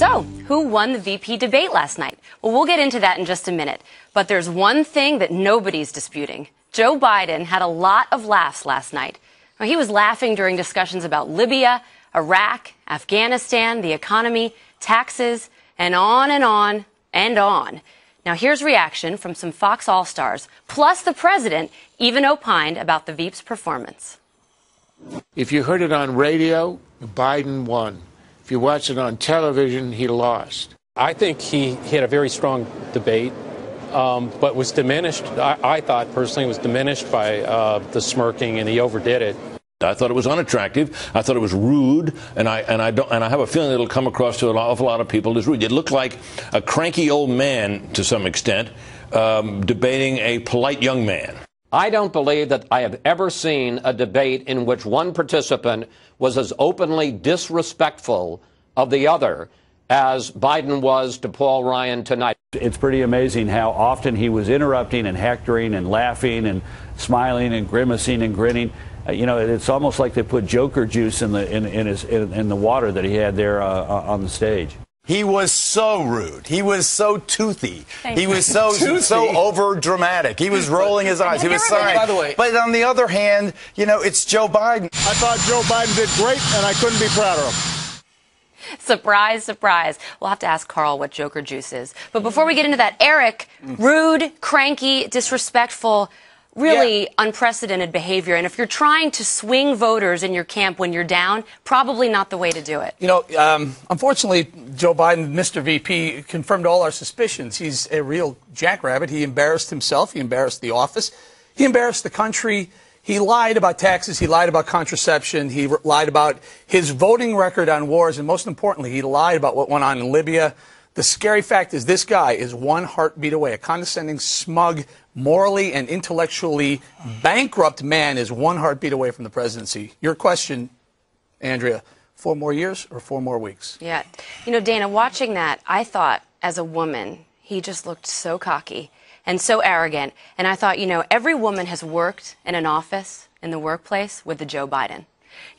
So, who won the VP debate last night? Well, we'll get into that in just a minute. But there's one thing that nobody's disputing. Joe Biden had a lot of laughs last night. Now, he was laughing during discussions about Libya, Iraq, Afghanistan, the economy, taxes, and on and on and on. Now, here's reaction from some Fox All-Stars, plus the president even opined about the Veep's performance. If you heard it on radio, Biden won. If you watched it on television, he lost. I think he had a very strong debate, but was diminished. I thought personally was diminished by the smirking, and he overdid it. I thought it was unattractive. I thought it was rude, and I have a feeling it'll come across to an awful lot of people as rude. It looked like a cranky old man to some extent debating a polite young man. I don't believe that I have ever seen a debate in which one participant was as openly disrespectful of the other as Biden was to Paul Ryan tonight. It's pretty amazing how often he was interrupting and hectoring and laughing and smiling and grimacing and grinning. You know, it's almost like they put Joker juice in the water that he had there on the stage. He was so rude. He was so toothy. He was so over dramatic. He was rolling his eyes. He was sighing. By the way, but on the other hand, you know, it's Joe Biden. I thought Joe Biden did great, and I couldn't be prouder of him. Surprise, surprise. We'll have to ask Carl what Joker juice is. But before we get into that, Eric, rude, cranky, disrespectful, really unprecedented behavior. And if you're trying to swing voters in your camp when you're down, probably not the way to do it. You know, unfortunately, Joe Biden, Mr. VP, confirmed all our suspicions. He's a real jackrabbit. He embarrassed himself. He embarrassed the office. He embarrassed the country. He lied about taxes. He lied about contraception. He lied about his voting record on wars. And most importantly, he lied about what went on in Libya. The scary fact is this guy is one heartbeat away. A condescending, smug, morally and intellectually bankrupt man is one heartbeat away from the presidency. Your question, Andrea, 4 more years or 4 more weeks? Yeah. You know, Dana, watching that, I thought, as a woman, he just looked so cocky and so arrogant. And I thought, you know, every woman has worked in an office, in the workplace, with the Joe Biden.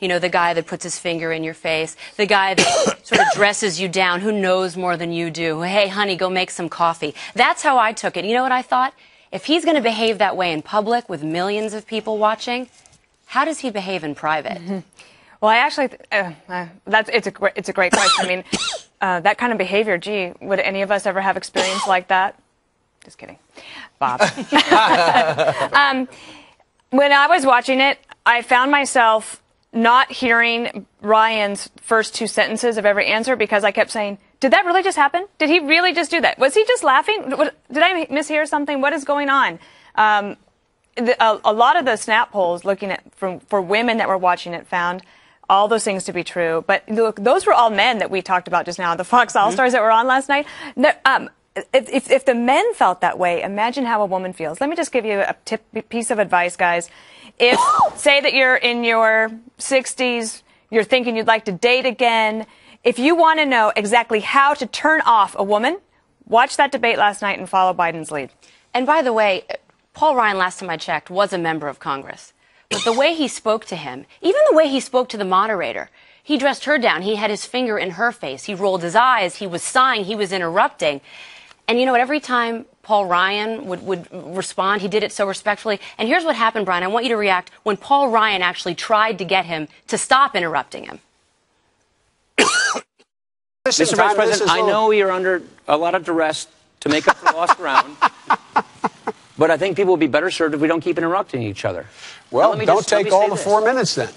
You know, the guy that puts his finger in your face, the guy that sort of dresses you down, who knows more than you do. Hey, honey, go make some coffee. That's how I took it. You know what I thought? If he's going to behave that way in public with millions of people watching, how does he behave in private? Mm-hmm. Well, I actually, it's a great question. I mean, that kind of behavior, gee, would any of us ever have experience like that? Just kidding. Bob. When I was watching it, I found myself not hearing Ryan's first 2 sentences of every answer because I kept saying, did that really just happen? Did he really just do that? Was he just laughing? Did I mishear something? What is going on? A lot of the snap polls looking at for women that were watching it found all those things to be true. But look, those were all men that we talked about just now, the Fox All-Stars that were on last night. If the men felt that way, imagine how a woman feels. Let me just give you a piece of advice, guys. If, say that you're in your 60s, you're thinking you'd like to date again, if you want to know exactly how to turn off a woman, watch that debate last night and follow Biden's lead. And by the way, Paul Ryan, last time I checked, was a member of Congress. But the way he spoke to him, even the way he spoke to the moderator, he dressed her down. He had his finger in her face. He rolled his eyes. He was sighing. He was interrupting. And you know what? Every time Paul Ryan would respond, he did it so respectfully. And here's what happened, Brian. I want you to react when Paul Ryan actually tried to get him to stop interrupting him. Mr. Vice President, I know you're under a lot of duress to make up for lost ground. But I think people will be better served if we don't keep interrupting each other. Well, don't take all the 4 minutes then.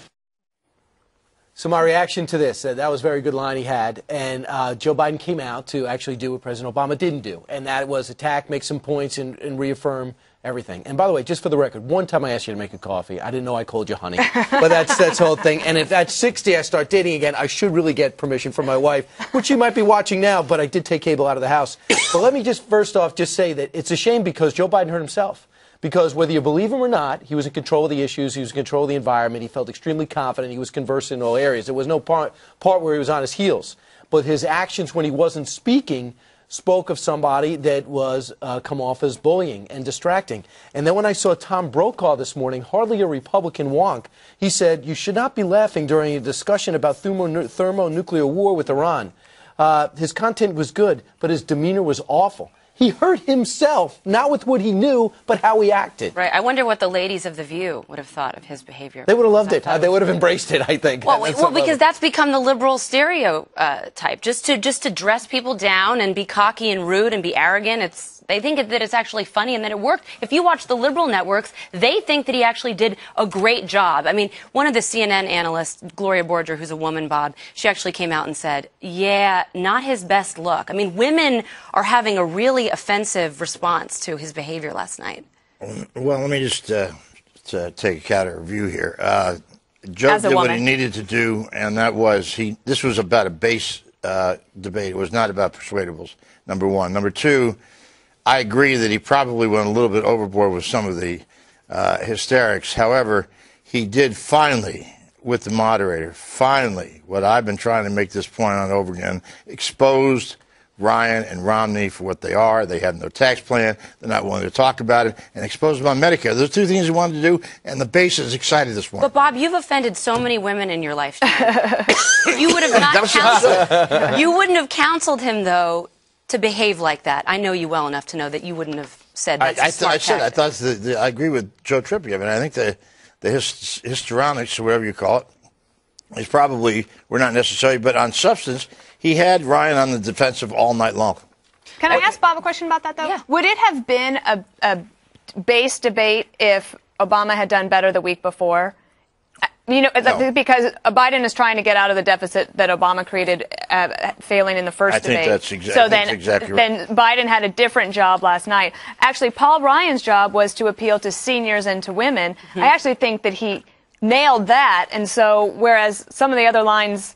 So my reaction to this, that was a very good line he had, and Joe Biden came out to actually do what President Obama didn't do, and that was attack, make some points, and reaffirm everything. And by the way, just for the record, one time I asked you to make a coffee. I didn't know I called you honey, but that's the whole thing. And if at 60 I start dating again, I should really get permission from my wife, which you might be watching now, but I did take cable out of the house. But let me just first off just say that it's a shame because Joe Biden hurt himself. Because whether you believe him or not, he was in control of the issues, he was in control of the environment, he felt extremely confident, he was conversant in all areas. There was no part where he was on his heels. But his actions when he wasn't speaking spoke of somebody that was come off as bullying and distracting. And then when I saw Tom Brokaw this morning, hardly a Republican wonk, he said, you should not be laughing during a discussion about thermonuclear war with Iran. his content was good, but his demeanor was awful. He hurt himself, not with what he knew, but how he acted. Right. I wonder what the ladies of The View would have thought of his behavior. They would have loved it. They would have embraced it, I think. Well, because that's become the liberal stereotype. Just to dress people down and be cocky and rude and be arrogant. They think that it's actually funny and that it worked. If you watch the liberal networks, they think that he actually did a great job. I mean, one of the CNN analysts, Gloria Borger, who's a woman, Bob, she actually came out and said, yeah, not his best look. I mean, women are having a really offensive response to his behavior last night. Well, let me just take a counter view here. Joe did what he needed to do, and that was this was about a base debate. It was not about persuadables, number one. Number two, I agree that he probably went a little bit overboard with some of the hysterics. However, he did finally, with the moderator, what I've been trying to make this point on over again, exposed Ryan and Romney for what they are. They have no tax plan. They're not willing to talk about it, and exposed them on Medicare. Those two things he wanted to do, and the base is excited this morning. But, Bob, you've offended so many women in your lifetime. You would have not counseled. You wouldn't have counseled him, though, to behave like that. I know you well enough to know that you wouldn't have said that. I agree with Joe Trippi. I mean, I think the histrionics, or whatever you call it, is probably were not necessary. But on substance, he had Ryan on the defensive all night long. Can I ask Bob a question about that, though? Yeah. Would it have been a base debate if Obama had done better the week before? You know, no. Because Biden is trying to get out of the deficit that Obama created, failing in the first debate. I think that's exactly right. Then Biden had a different job last night. Actually, Paul Ryan's job was to appeal to seniors and to women. Mm-hmm. I actually think that he nailed that. And so, whereas some of the other lines,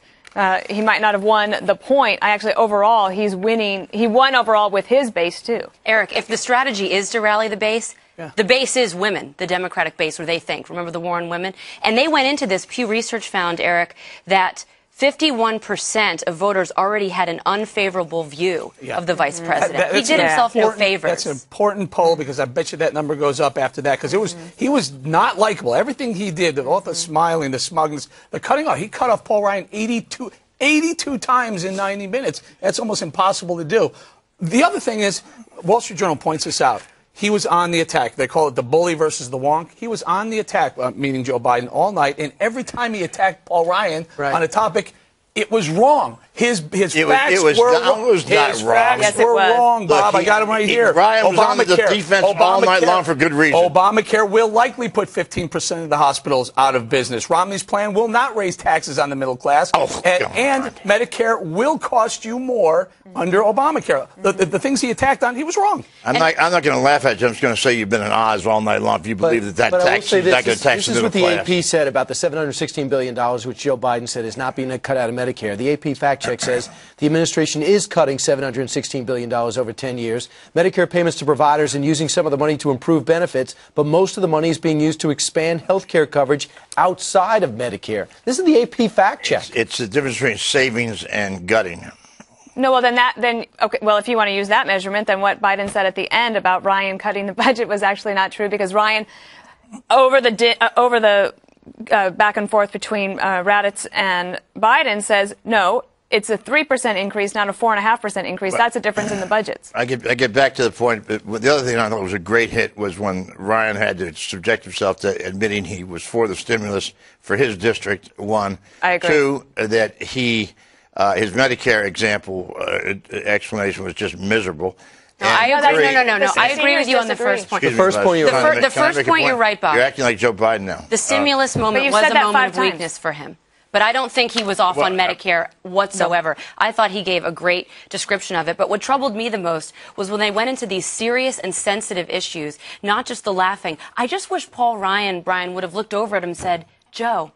he might not have won the point, overall, he's winning. He won overall with his base, too. Eric, if the strategy is to rally the base, the base is women, the Democratic base, or they think. Remember the war on women? And they went into this. Pew Research found, Eric, that 51% of voters already had an unfavorable view of the vice president. He did himself no favors. That's an important poll because I bet you that number goes up after that because he was not likable. Everything he did, all the smiling, the smugness, the cutting off. He cut off Paul Ryan 82 times in 90 minutes. That's almost impossible to do. The other thing is, Wall Street Journal points this out. He was on the attack. They call it the bully versus the wonk. He was on the attack, meaning Joe Biden, all night. And every time he attacked Paul Ryan on a topic, it was wrong. His facts were wrong. Yes, wrong, Bob. I got him right here. Ryan was on the defense all night long for good reason. Obamacare will likely put 15% of the hospitals out of business. Romney's plan will not raise taxes on the middle class. And Medicare will cost you more under Obamacare. The things he attacked on, he was wrong. I'm not going to laugh at you. I'm just going to say you've been in Oz all night long if you believe that tax is not going to tax the middle class. This is what the AP said about the $716 billion, which Joe Biden said is not being cut out of Medicare. The AP fact check says the administration is cutting $716 billion over 10 years. Medicare payments to providers and using some of the money to improve benefits, but most of the money is being used to expand health care coverage outside of Medicare. This is the AP fact check. It's the difference between savings and gutting. No, well, okay. Well, if you want to use that measurement, then what Biden said at the end about Ryan cutting the budget was actually not true because Ryan, over the back and forth between Raddatz and Biden, says no. It's a 3% increase, not a 4.5% increase. That's a difference in the budgets. I get back to the point. But the other thing I thought was a great hit was when Ryan had to subject himself to admitting he was for the stimulus for his district. One, I agree. Two, that his Medicare explanation was just miserable. No, I agree with you on the first point. The first point you're right, Bob. You're acting like Joe Biden now. The stimulus moment was a moment of weakness for him. But I don't think he was off on Medicare whatsoever. No. I thought he gave a great description of it. But what troubled me the most was when they went into these serious and sensitive issues, not just the laughing. I just wish Paul Ryan, Brian, would have looked over at him and said, Joe,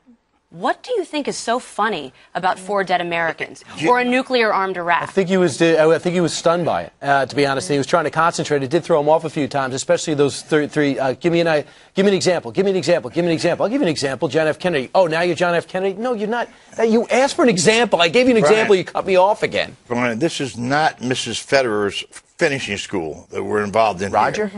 what do you think is so funny about 4 dead Americans or a nuclear-armed Iraq? I think he was stunned by it, to be honest. And he was trying to concentrate. It did throw him off a few times, especially those three. Give me an example. Give me an example. Give me an example. I'll give you an example. John F. Kennedy. Oh, now you're John F. Kennedy? No, you're not. You asked for an example. I gave you an example. You cut me off again. Brian, this is not Mrs. Federer's finishing school that we're involved in. Roger?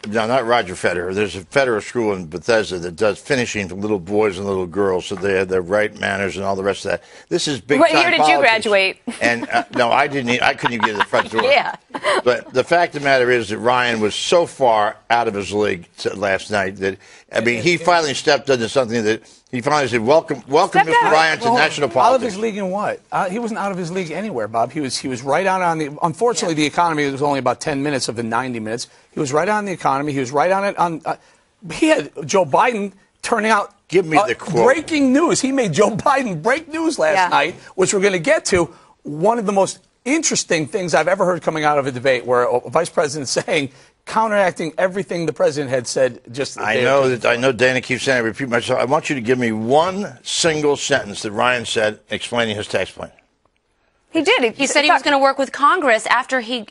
No, not Roger Federer. There's a Federer school in Bethesda that does finishing for little boys and little girls, so they have their right manners and all the rest of that. This is big time What year did you graduate? And no, I didn't. I couldn't even get to the front door. Yeah. But the fact of the matter is that Ryan was so far out of his league last night that he finally stepped into something that he finally said, "Welcome, Mr. Ryan, to national politics." Out of his league in what? He wasn't out of his league anywhere, Bob. He was right on the. Unfortunately, the economy was only about 10 minutes of the 90 minutes. He was right on the economy. He was right on it. He had Joe Biden turning out. Give me the quote. Breaking news. He made Joe Biden break news last night, which we're going to get to. One of the most interesting things I've ever heard coming out of a debate, where a vice president saying, counteracting everything the president had said just the day. I know Dana keeps saying I repeat myself. I want you to give me one single sentence that Ryan said explaining his tax plan. He did. He said he was going to work with Congress after he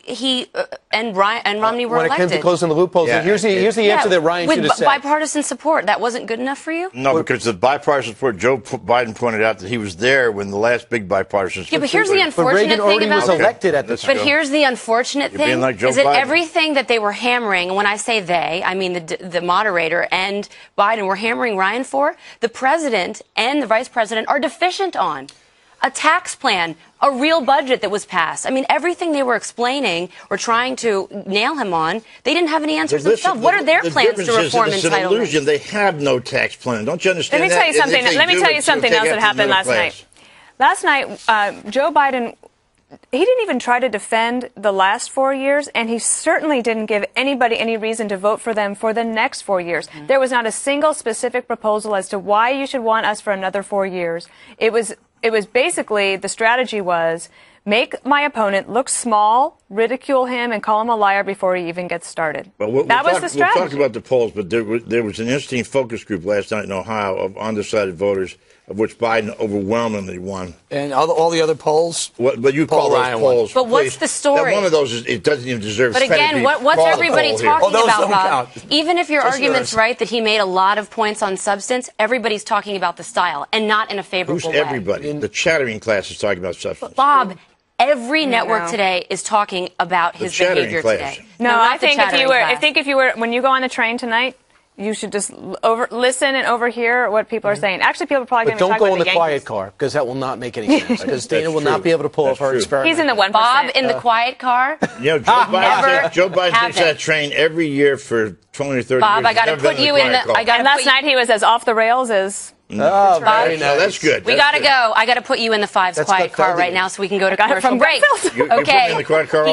and Romney were elected. When it came to closing the loopholes, here's the answer that Ryan should have said. With bipartisan support, that wasn't good enough for you? No, because the bipartisan support, Joe Biden pointed out that he was there when the last big bipartisan support. Yeah, but here's the unfortunate thing about was elected at the But here's the unfortunate thing like is that everything that they were hammering, and when I say they, I mean the moderator and Biden were hammering Ryan for, the president and the vice president are deficient on. A tax plan, a real budget that was passed. I mean, everything they were explaining or trying to nail him on, they didn't have any answers themselves. What are their plans to reform entitlements? It's an illusion. They have no tax plan. Don't you understand that? Let me tell you something else that happened last night. Last night, Joe Biden, he didn't even try to defend the last 4 years, and he certainly didn't give anybody any reason to vote for them for the next 4 years. There was not a single specific proposal as to why you should want us for another 4 years. It was basically, the strategy was, make my opponent look small, ridicule him, and call him a liar before he even gets started. That was the strategy. We'll talk about the polls, but there was an interesting focus group last night in Ohio of undecided voters, of which Biden overwhelmingly won. And all the other polls? But you call those polls. But what's the story? One of those, it doesn't even deserve But again, what's everybody talking about, Bob? Even if your argument's right that he made a lot of points on substance, everybody's talking about the style and not in a favorable way. Who's everybody? The chattering class is talking about substance. But Bob, every network today is talking about his behavior today. No, I think if you were when you go on the train tonight, you should just listen and overhear what people are saying. Actually, people are probably going to be talking about the Don't go in the quiet car, because that will not make any sense. Because Dana will not be able to pull off her experiment. He's in the 1%. Bob in the quiet car. Joe Biden takes that train every year for 20 or 30 years. Bob, I got to put you in the. And last night he was as off the rails as. Oh, very nice. That's good. We got to go. I got to put you in the 5's quiet car right now so we can go to commercial break. You put me in the quiet car.